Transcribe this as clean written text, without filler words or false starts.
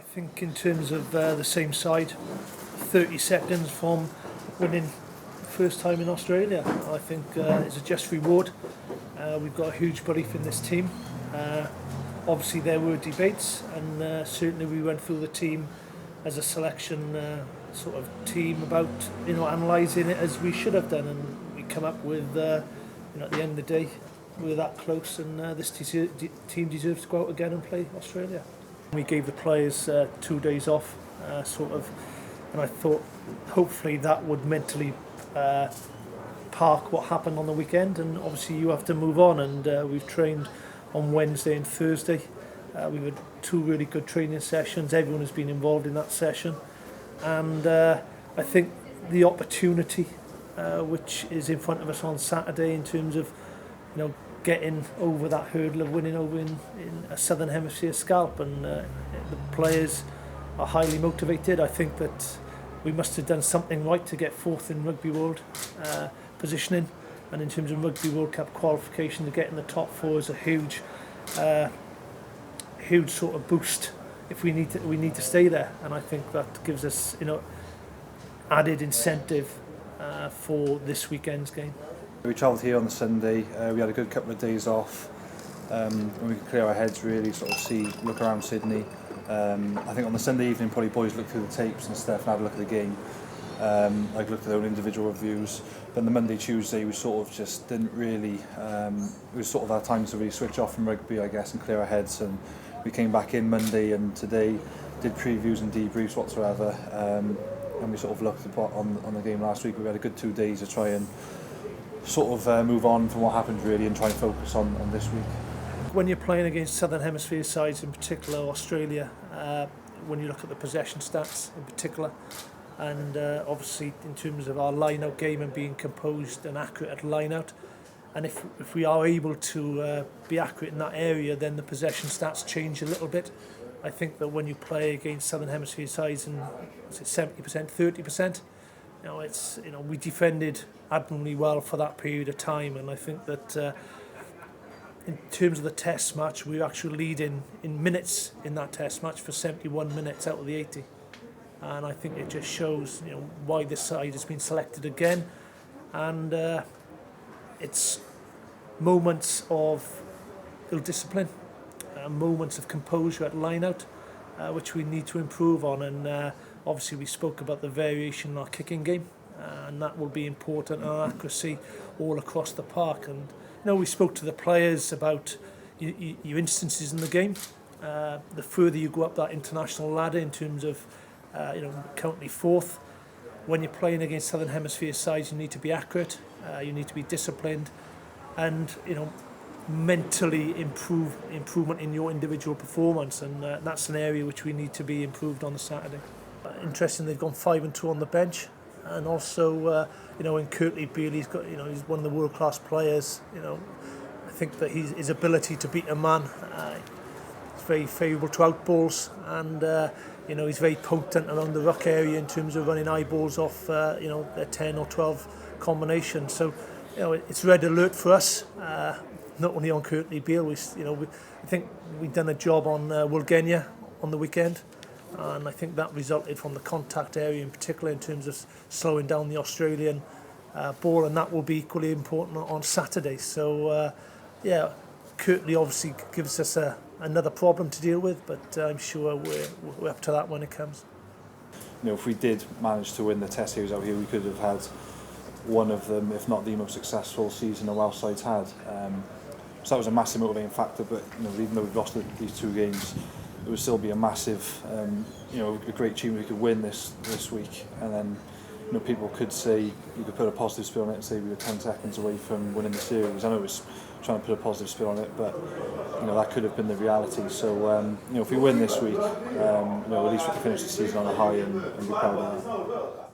I think in terms of the same side, 30 seconds from winning first time in Australia, I think is a just reward. We've got a huge belief in this team. Obviously there were debates, and certainly we went through the team as a selection sort of team about analysing it as we should have done, and we come up with at the end of the day we're that close, and this team deserves to go out again and play Australia. We gave the players 2 days off, and I thought hopefully that would mentally park what happened on the weekend, and obviously you have to move on, and we've trained on Wednesday and Thursday. We've had 2 really good training sessions. Everyone has been involved in that session, and I think the opportunity which is in front of us on Saturday in terms of getting over that hurdle of winning over in a Southern Hemisphere scalp, and the players are highly motivated. I think that we must have done something right to get 4th in Rugby World positioning, and in terms of Rugby World Cup qualification, to get in the top 4 is a huge sort of boost. If we need to stay there, and I think that gives us added incentive for this weekend's game. We travelled here on the Sunday. We had a good couple of days off, and we could clear our heads, really sort of look around Sydney. I think on the Sunday evening, probably boys looked through the tapes and stuff and had a look at the game. Like looked at their own individual reviews. But the Monday, Tuesday, we sort of just didn't really. It was sort of our time to really switch off from rugby, I guess, and clear our heads. And we came back in Monday and today, did previews and debriefs whatsoever. And we sort of looked on the game last week. We had a good 2 days to try and sort of move on from what happened, really, and try and focus on this week. When you're playing against Southern Hemisphere sides, in particular Australia, when you look at the possession stats in particular, and obviously in terms of our line-out game and being composed and accurate at line-out, and if we are able to be accurate in that area, then the possession stats change a little bit. I think that when you play against Southern Hemisphere sides and 70%, 30%, we defended admirably well for that period of time, and I think that in terms of the test match, we actually lead in minutes in that test match for 71 minutes out of the 80, and I think it just shows why this side has been selected again, and it's moments of ill-discipline, moments of composure at line-out, which we need to improve on, and obviously we spoke about the variation in our kicking game, and that will be important, our accuracy all across the park. And we spoke to the players about your instances in the game. The further you go up that international ladder in terms of currently 4th, when you're playing against Southern Hemisphere sides, you need to be accurate, you need to be disciplined, and mentally improvement in your individual performance, and that's an area which we need to be improved on the Saturday. Interesting, they've gone 5-2 on the bench, and also in Kurtley Beale, he's he's one of the world-class players. I think that his ability to beat a man is very favourable to outballs, and he's very potent around the ruck area in terms of running eyeballs off their 10 or 12 combination. So it's red alert for us. Not only on Kurtley Beale, I think we've done a job on Wilgenia on the weekend, and I think that resulted from the contact area in particular in terms of slowing down the Australian ball, and that will be equally important on Saturday. So Kurtley obviously gives us another problem to deal with, but I'm sure we're up to that when it comes. If we did manage to win the Test series out here, we could have had one of them, if not the most successful season the Welsh side's had. So that was a massive motivating factor, but even though we've lost these 2 games, it would still be a massive, a great achievement. We could win this week, and then people could say, you could put a positive spin on it and say we were 10 seconds away from winning the series. I know it was trying to put a positive spin on it, but that could have been the reality. So if we win this week, at least we can finish the season on a high and be proud of that.